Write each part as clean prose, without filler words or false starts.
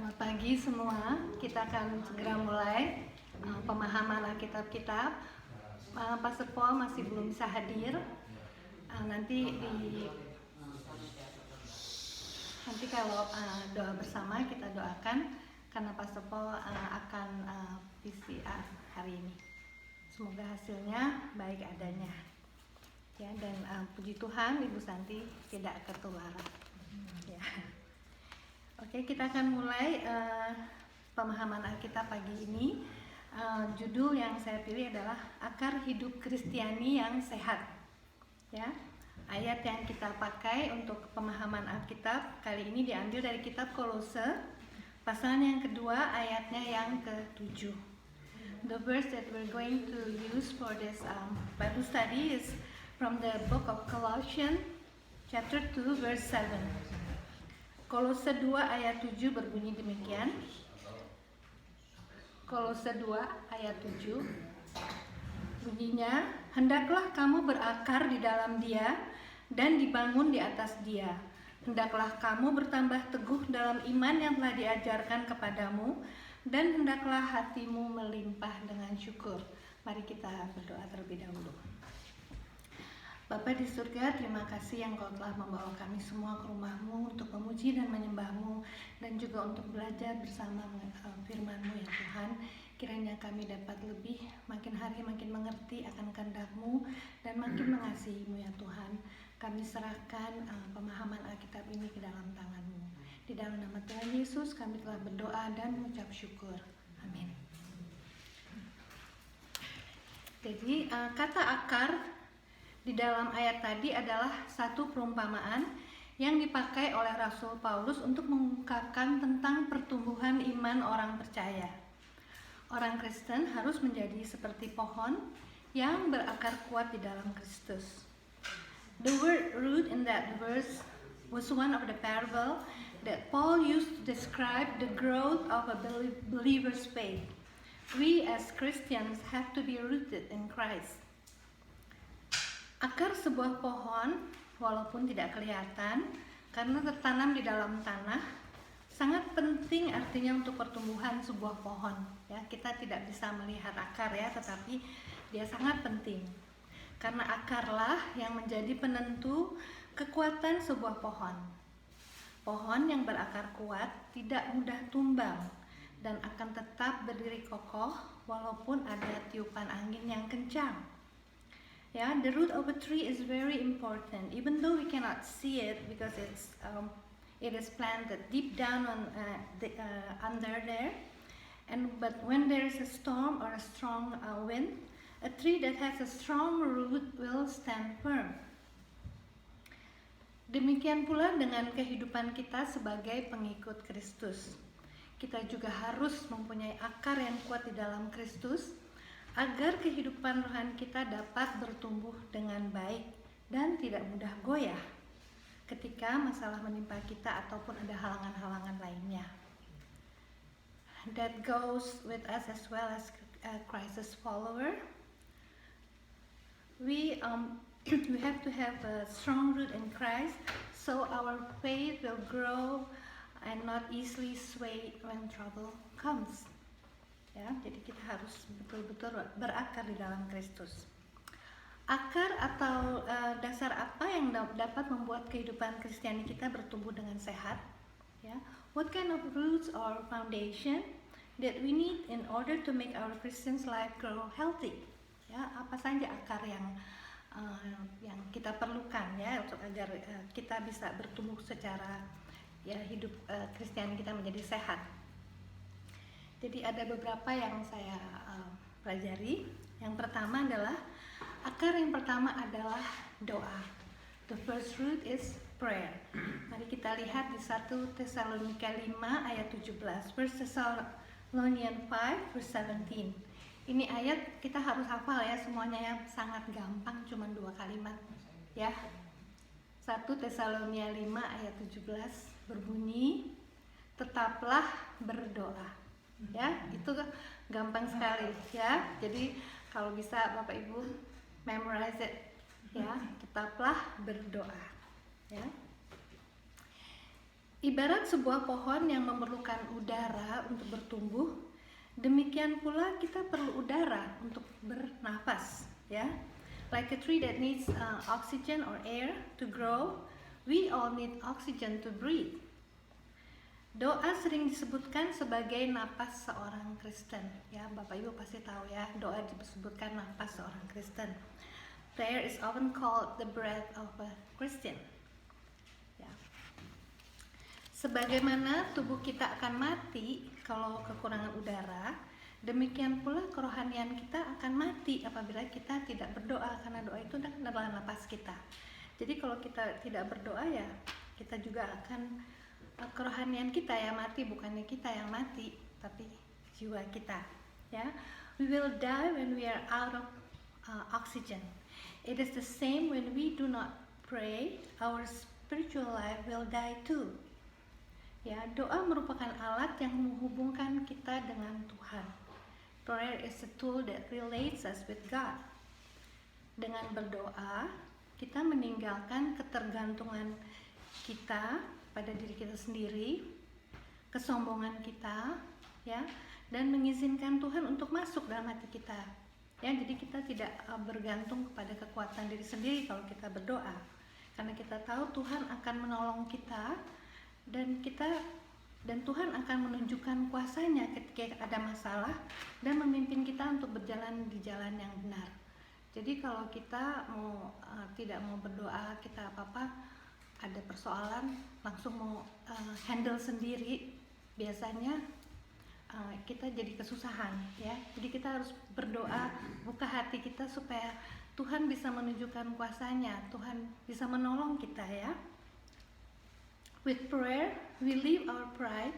Selamat pagi semua. Kita akan segera mulai pemahaman Alkitab kita. Pastor Paul masih belum bisa hadir. Nanti kalau doa bersama kita doakan karena Pastor Paul akan PCR hari ini. Semoga hasilnya baik adanya. Ya, dan puji Tuhan Ibu Santi tidak ketularan. Ya. Oke, kita akan mulai pemahaman Alkitab pagi ini. Judul yang saya pilih adalah Akar Hidup Kristiani yang Sehat. Ya, ayat yang kita pakai untuk pemahaman Alkitab kali ini diambil dari kitab Kolose, pasal yang kedua, ayatnya yang ke-7. The verse that we're going to use for this Bible study is from the book of Colossians, chapter 2, verse 7. Kolose 2 ayat 7 berbunyi demikian. Kolose 2 ayat 7 bunyinya, hendaklah kamu berakar di dalam Dia dan dibangun di atas Dia. Hendaklah kamu bertambah teguh dalam iman yang telah diajarkan kepadamu, dan hendaklah hatimu melimpah dengan syukur. Mari kita berdoa terlebih dahulu. Bapa di surga, terima kasih yang Kau telah membawa kami semua ke rumah-Mu untuk memuji dan menyembah-Mu, dan juga untuk belajar bersama firman-Mu ya Tuhan. Kiranya kami dapat lebih makin hari makin mengerti akan kehendak-Mu dan makin mengasihi-Mu ya Tuhan. Kami serahkan pemahaman Alkitab ini ke dalam tangan-Mu. Di dalam nama Tuhan Yesus kami telah berdoa dan mengucap syukur. Amin. Jadi kata akar di dalam ayat tadi adalah satu perumpamaan yang dipakai oleh Rasul Paulus untuk mengungkapkan tentang pertumbuhan iman orang percaya. Orang Kristen harus menjadi seperti pohon yang berakar kuat di dalam Kristus. The word root in that verse was one of the parable that Paul used to describe the growth of a believer's faith. We as Christians have to be rooted in Christ. Akar sebuah pohon, walaupun tidak kelihatan karena tertanam di dalam tanah, sangat penting artinya untuk pertumbuhan sebuah pohon. Ya, kita tidak bisa melihat akar ya, tetapi dia sangat penting. Karena akarlah yang menjadi penentu kekuatan sebuah pohon. Pohon yang berakar kuat tidak mudah tumbang dan akan tetap berdiri kokoh walaupun ada tiupan angin yang kencang. Yeah, the root of a tree is very important, even though we cannot see it because it is planted deep down on under there. But when there is a storm or a strong wind, a tree that has a strong root will stand firm. Demikian pula dengan kehidupan kita sebagai pengikut Kristus. Kita juga harus mempunyai akar yang kuat di dalam Kristus, agar kehidupan rohani kita dapat bertumbuh dengan baik dan tidak mudah goyah ketika masalah menimpa kita ataupun ada halangan-halangan lainnya. That goes with us as well as Christ's follower. We have to have a strong root in Christ so our faith will grow and not easily sway when trouble comes. Ya, jadi kita harus betul-betul berakar di dalam Kristus. Akar atau dasar apa yang dapat membuat kehidupan Kristiani kita bertumbuh dengan sehat? Ya, what kind of roots or foundation that we need in order to make our Christian's life grow healthy? Ya, apa saja akar yang kita perlukan ya untuk agar kita bisa bertumbuh secara ya hidup Kristiani kita menjadi sehat. Jadi ada beberapa yang saya pelajari. Yang pertama adalah akar yang pertama adalah doa. The first root is prayer. Mari kita lihat di 1 Tesalonika 5 ayat 17. 1 Thessalonians 5 verse 17. Ini ayat kita harus hafal ya, semuanya yang sangat gampang, cuma 2 kalimat ya. 1 Tesalonika 5 ayat 17 berbunyi, tetaplah berdoa. Ya, itu gampang sekali ya. Jadi kalau bisa Bapak Ibu memorize it ya, tetaplah berdoa ya. Ibarat sebuah pohon yang memerlukan udara untuk bertumbuh, demikian pula kita perlu udara untuk bernafas, ya. Like a tree that needs oxygen or air to grow, we all need oxygen to breathe. Doa sering disebutkan sebagai napas seorang Kristen, ya. Bapak Ibu pasti tahu ya, doa disebutkan napas seorang Kristen. Prayer is often called the breath of a Christian. Ya. Sebagaimana tubuh kita akan mati kalau kekurangan udara, demikian pula kerohanian kita akan mati apabila kita tidak berdoa, karena doa itu adalah napas kita. Jadi kalau kita tidak berdoa, ya kita juga akan, kerohanian kita yang mati, bukannya kita yang mati, tapi jiwa kita, ya. We will die when we are out of oxygen. It is the same when we do not pray, our spiritual life will die too. Ya, doa merupakan alat yang menghubungkan kita dengan Tuhan. Prayer is a tool that relates us with God. Dengan berdoa, kita meninggalkan ketergantungan kita pada diri kita sendiri, kesombongan kita, ya, dan mengizinkan Tuhan untuk masuk dalam hati kita. Ya, jadi kita tidak bergantung kepada kekuatan diri sendiri kalau kita berdoa, karena kita tahu Tuhan akan menolong kita. Dan Tuhan akan menunjukkan kuasanya ketika ada masalah dan memimpin kita untuk berjalan di jalan yang benar. Jadi kalau kita tidak mau berdoa, kita apa-apa ada persoalan langsung mau handle sendiri, biasanya kita jadi kesusahan, ya. Jadi kita harus berdoa, buka hati kita supaya Tuhan bisa menunjukkan kuasanya, Tuhan bisa menolong kita, ya. With prayer, we leave our pride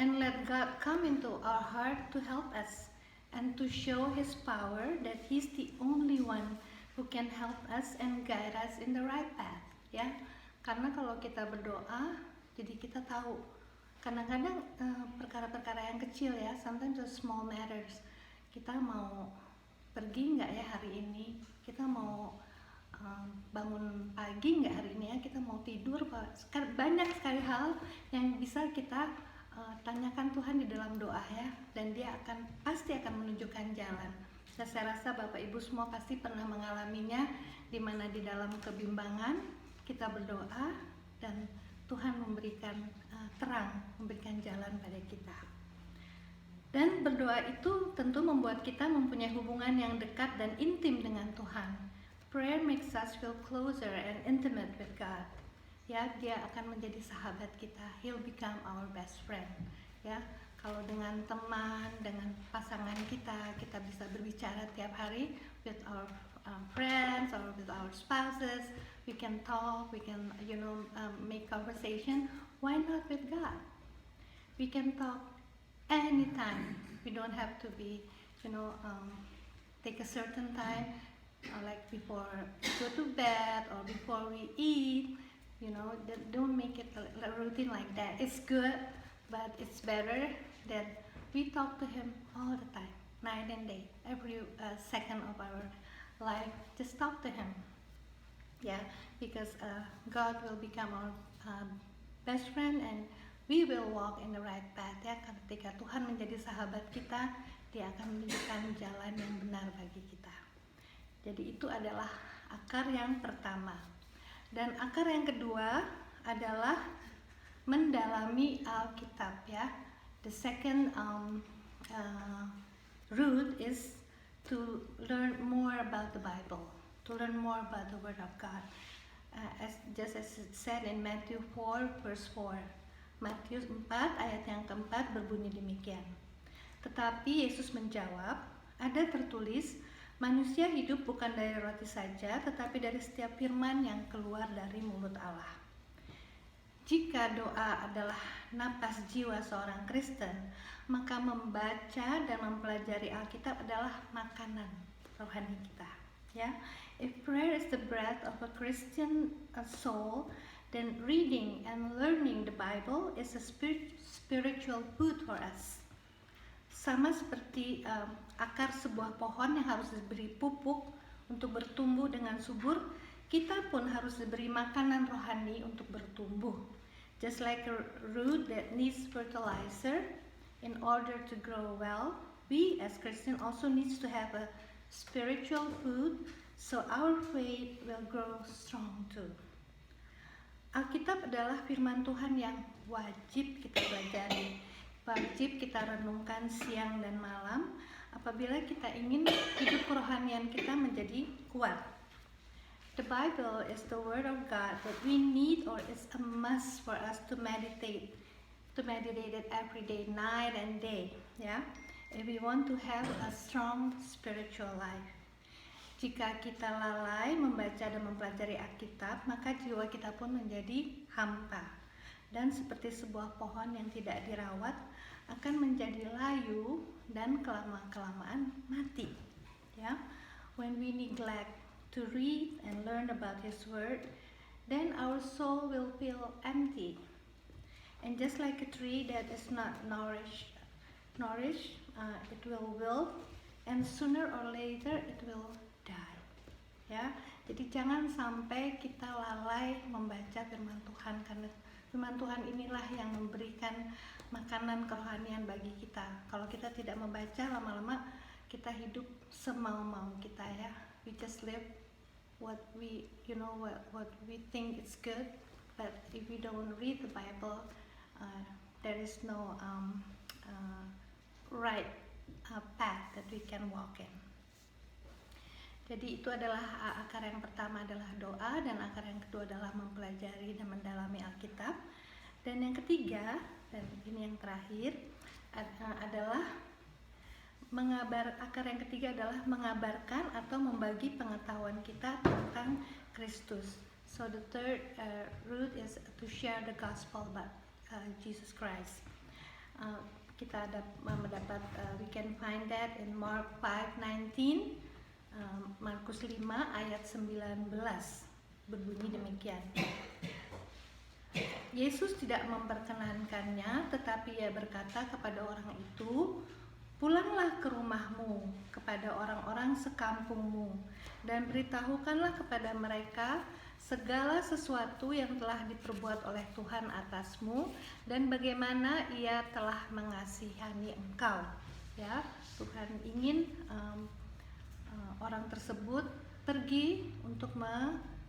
and let God come into our heart to help us and to show His power that He's the only one who can help us and guide us in the right path, ya. Karena kalau kita berdoa, jadi kita tahu. Kadang-kadang perkara-perkara yang kecil, ya, sometimes the small matters. Kita mau pergi nggak ya hari ini? Kita mau bangun pagi nggak hari ini, ya, kita mau tidur, banyak sekali hal yang bisa kita tanyakan Tuhan di dalam doa, ya, dan Dia pasti akan menunjukkan jalan. Dan saya rasa Bapak Ibu semua pasti pernah mengalaminya, di mana di dalam kebimbangan kita berdoa dan Tuhan memberikan terang, memberikan jalan pada kita. Dan berdoa itu tentu membuat kita mempunyai hubungan yang dekat dan intim dengan Tuhan. Prayer makes us feel closer and intimate with God. Ya, Dia akan menjadi sahabat kita. He'll become our best friend. Ya, kalau dengan teman, dengan pasangan kita bisa berbicara tiap hari with our friends or with our spouses. We can talk, we can make conversation. Why not with God? We can talk anytime. We don't have to be, take a certain time. Like before we go to bed or before we eat, don't make it a routine like that. It's good, but it's better that we talk to Him all the time, night and day, every second of our life. Just talk to Him, yeah, because God will become our best friend and we will walk in the right path, ya. Ketika Tuhan menjadi sahabat kita, Dia akan menunjukkan jalan yang benar bagi kita. Jadi itu adalah akar yang pertama. Dan akar yang kedua adalah mendalami Alkitab, ya. The second root is to learn more about the Bible, to learn more about the Word of God. Just as it said in Matthew 4 verse 4. Matius 4 ayat yang keempat berbunyi demikian. Tetapi Yesus menjawab, ada tertulis, manusia hidup bukan dari roti saja, tetapi dari setiap firman yang keluar dari mulut Allah. Jika doa adalah napas jiwa seorang Kristen, maka membaca dan mempelajari Alkitab adalah makanan rohani kita, ya. If prayer is the breath of a Christian soul, then reading and learning the Bible is a spiritual food for us. Sama seperti akar sebuah pohon yang harus diberi pupuk untuk bertumbuh dengan subur, kita pun harus diberi makanan rohani untuk bertumbuh. Just like a root that needs fertilizer in order to grow well, we as Christians also needs to have a spiritual food so our faith will grow strong too. Alkitab adalah firman Tuhan yang wajib kita pelajari, wajib kita renungkan siang dan malam apabila kita ingin hidup kerohanian kita menjadi kuat. The Bible is the word of God that we need, or is a must for us to meditate it every day, night and day, yeah? If we want to have a strong spiritual life. Jika kita lalai membaca dan mempelajari Alkitab, maka jiwa kita pun menjadi hampa. Dan seperti sebuah pohon yang tidak dirawat, akan menjadi layu dan kelamaan mati. Ya, when we neglect to read and learn about His Word, then our soul will feel empty. And just like a tree that is not nourished, it will wilt, and sooner or later it will die. Ya, jadi jangan sampai kita lalai membaca firman Tuhan, karena firman Tuhan inilah yang memberikan makanan kerohanian bagi kita. Kalau kita tidak membaca, lama-lama kita hidup semau-mau kita, ya. We just live what we think is good, but if we don't read the Bible, there is no right path that we can walk in. Jadi itu adalah akar yang pertama adalah doa, dan akar yang kedua adalah mempelajari dan mendalami Alkitab. Dan yang ketiga, dan ini yang terakhir, adalah akar yang ketiga adalah mengabarkan atau membagi pengetahuan kita tentang Kristus. So the third root is to share the gospel about Jesus Christ. Kita mendapat, we can find that in Mark 5:19, Markus 5 ayat 19 berbunyi demikian. Yesus tidak memperkenankannya, tetapi Ia berkata kepada orang itu, "Pulanglah ke rumahmu, kepada orang-orang sekampungmu, dan beritahukanlah kepada mereka segala sesuatu yang telah diperbuat oleh Tuhan atasmu, dan bagaimana Ia telah mengasihani engkau." Ya, Tuhan ingin orang tersebut pergi untuk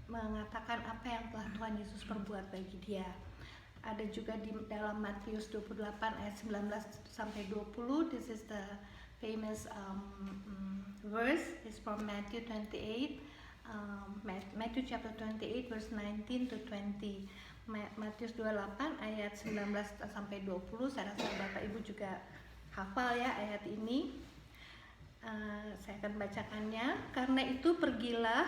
mengatakan apa yang telah Tuhan Yesus perbuat bagi dia. Ada juga di dalam Matius 28 ayat 19 sampai 20. This is the famous verse. It's from Matthew 28. Matthew chapter 28 verse 19 to 20. Matius 28 ayat 19 sampai 20. Saya rasa Bapak Ibu juga hafal ya ayat ini. Saya akan bacakannya. Karena itu pergilah,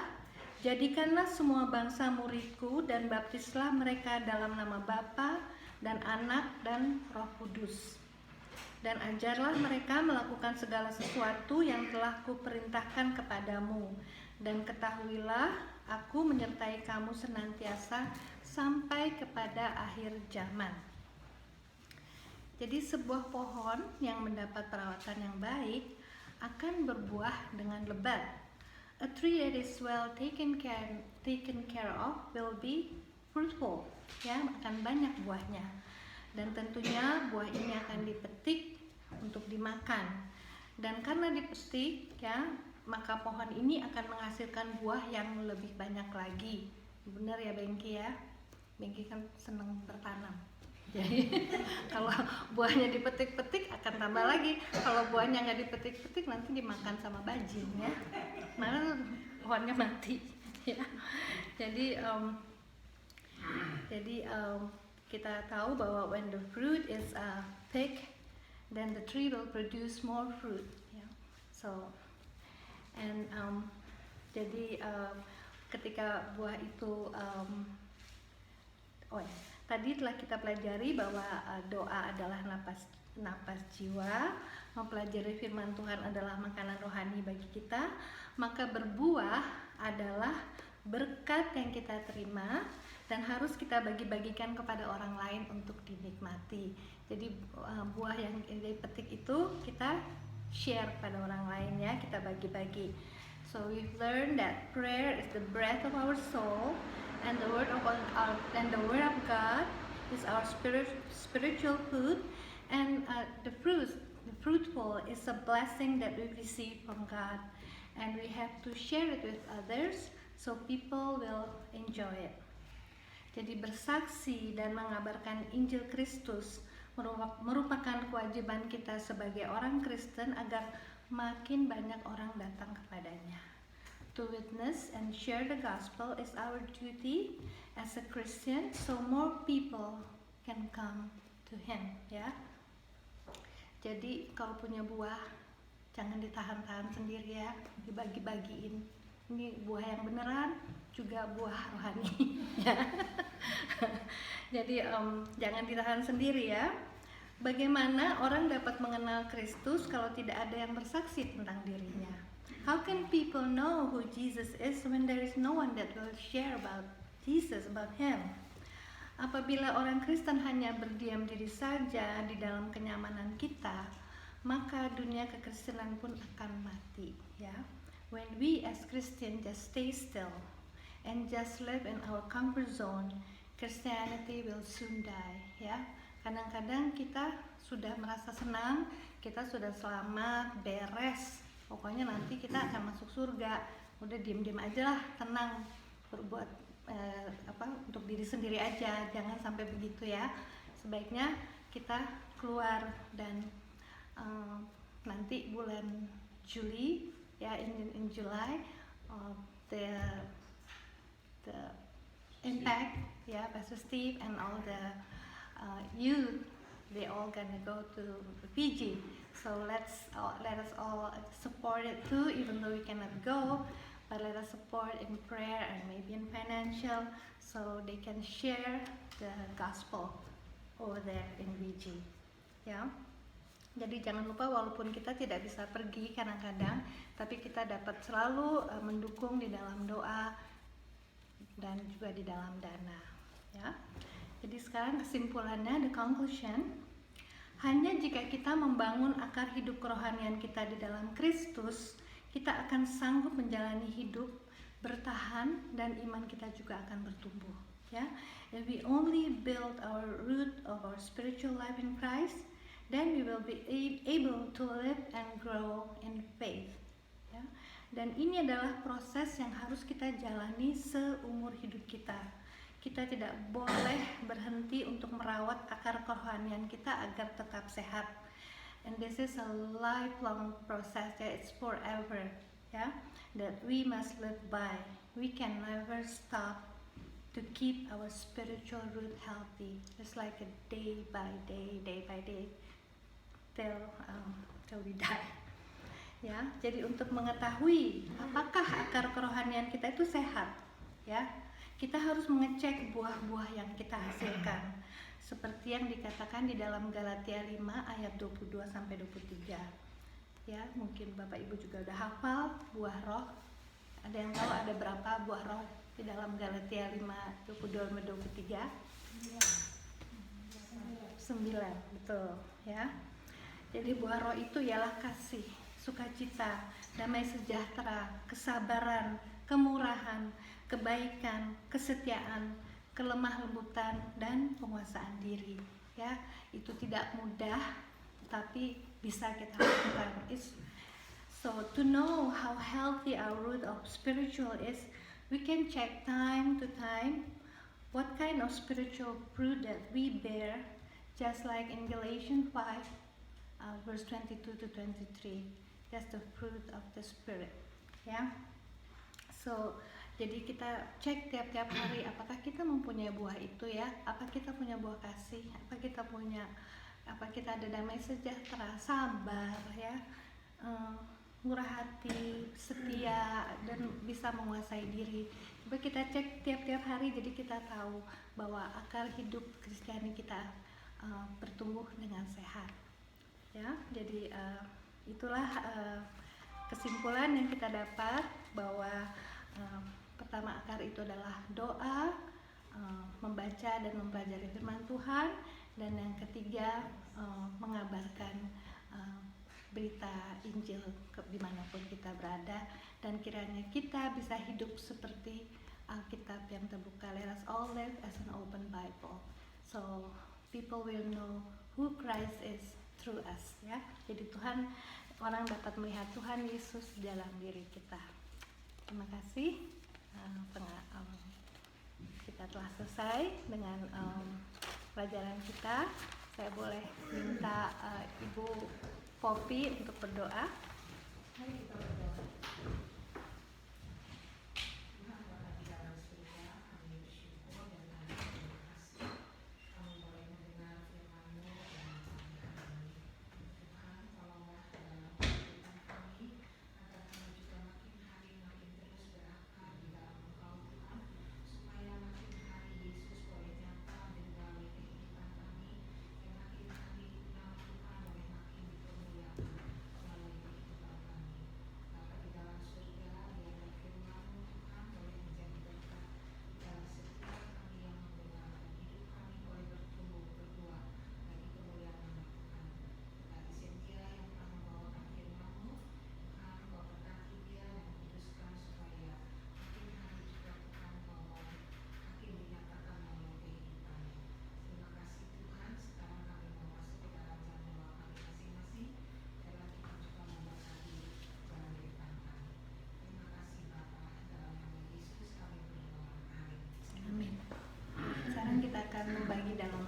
jadikanlah semua bangsa muridku, dan baptislah mereka dalam nama Bapa dan Anak dan Roh Kudus. Dan ajarlah mereka melakukan segala sesuatu yang telah kuperintahkan kepadamu. Dan ketahuilah, aku menyertai kamu senantiasa sampai kepada akhir zaman. Jadi sebuah pohon yang mendapat perawatan yang baik akan berbuah dengan lebat. A tree that is well taken care of will be fruitful. Ya, akan banyak buahnya. Dan tentunya buah ini akan dipetik untuk dimakan. Dan karena dipetik, ya, maka pohon ini akan menghasilkan buah yang lebih banyak lagi. Benar ya Bengki ya? Bengki kan senang bertanam. Jadi kalau buahnya dipetik-petik akan tambah lagi. Kalau buahnya nggak dipetik-petik nanti dimakan sama bajing ya. Malah pohonnya mati. Ya. Jadi kita tahu bahwa when the fruit is thick, then the tree will produce more fruit. Ya. So jadi ketika buah itu tadi telah kita pelajari bahwa doa adalah napas jiwa, mempelajari firman Tuhan adalah makanan rohani bagi kita, maka berbuah adalah berkat yang kita terima dan harus kita bagi-bagikan kepada orang lain untuk dinikmati. Jadi buah yang dipetik itu kita share pada orang lain ya, kita bagi-bagi. So we've learned that prayer is the breath of our soul, and the word of God is our spiritual food, and the fruitful is a blessing that we receive from God, and we have to share it with others so people will enjoy it. Jadi bersaksi dan mengabarkan Injil Kristus merupakan kewajiban kita sebagai orang Kristen agar makin banyak orang datang kepadanya. To witness and share the gospel is our duty as a Christian, so more people can come to Him, ya. Jadi kalau punya buah jangan ditahan-tahan sendiri ya, dibagi-bagiin. Ini buah yang beneran, juga buah rohani. Jadi jangan ditahan sendiri ya. Bagaimana orang dapat mengenal Kristus kalau tidak ada yang bersaksi tentang dirinya? How can people know who Jesus is when there is no one that will share about Jesus, about Him? Apabila orang Kristen hanya berdiam diri saja di dalam kenyamanan kita, maka dunia kekristenan pun akan mati, ya. When we as Christians just stay still and just live in our comfort zone, Christianity will soon die, ya. Kadang-kadang kita sudah merasa senang, kita sudah selamat, beres, pokoknya nanti kita akan masuk surga. Udah diem-diem aja lah, tenang, berbuat untuk diri sendiri aja, jangan sampai begitu ya. Sebaiknya kita keluar dan nanti bulan Juli ya, in July, the impact, yeah, Pastor Steve and all the youth, they all gonna go to Fiji. So let us all support it too, even though we cannot go, but let us support in prayer and maybe in financial, so they can share the gospel over there in Fiji, ya. Jadi jangan lupa, walaupun kita tidak bisa pergi kadang-kadang, tapi kita dapat selalu mendukung di dalam doa dan juga di dalam dana, ya. Jadi sekarang kesimpulannya, the conclusion, hanya jika kita membangun akar hidup kerohanian kita di dalam Kristus, kita akan sanggup menjalani hidup, bertahan, dan iman kita juga akan bertumbuh, ya. If we only build our root of our spiritual life in Christ, then we will be able to live and grow in faith, ya. Dan ini adalah proses yang harus kita jalani seumur hidup kita. Kita tidak boleh berhenti untuk merawat akar kerohanian kita agar tetap sehat. And this is a lifelong process, ya. It's forever, ya, that we must live by. We can never stop to keep our spiritual root healthy. It's like a day by day till we die, ya. Jadi untuk mengetahui apakah akar kerohanian kita itu sehat, ya, kita harus mengecek buah-buah yang kita hasilkan, seperti yang dikatakan di dalam Galatia 5 ayat 22 sampai 23. Ya, mungkin Bapak Ibu juga udah hafal buah roh. Ada yang tahu ada berapa buah roh di dalam Galatia 5 22 sampai 23? 9, betul, ya. Jadi buah roh itu ialah kasih, sukacita, damai sejahtera, kesabaran, kemurahan, kebaikan, kesetiaan, kelemah lembutan, dan penguasaan diri, ya. Itu tidak mudah, tapi bisa kita lakukan. So to know how healthy our root of spiritual is, we can check time to time what kind of spiritual fruit that we bear, just like in Galatians 5 verse 22 to 23. That's the fruit of the Spirit, ya. So jadi kita cek tiap-tiap hari apakah kita mempunyai buah itu, ya. Apa kita punya buah kasih, apa kita ada damai sejahtera, sabar, ya, murah hati, setia, dan bisa menguasai diri. Coba kita cek tiap-tiap hari, jadi kita tahu bahwa akar hidup Kristiani kita bertumbuh dengan sehat, ya. Jadi itulah kesimpulan yang kita dapat, bahwa pertama akar itu adalah doa, membaca dan mempelajari firman Tuhan, dan yang ketiga mengabarkan berita Injil dimanapun kita berada, dan kiranya kita bisa hidup seperti Alkitab yang terbuka. Let us all live as an open Bible. So people will know who Christ is through us, ya. Jadi orang dapat melihat Tuhan Yesus dalam diri kita. Terima kasih. Kita telah selesai dengan pelajaran kita. Saya boleh minta Ibu Poppy untuk berdoa. Mari kita berdoa. Amin. Sekarang kita akan membagi dalam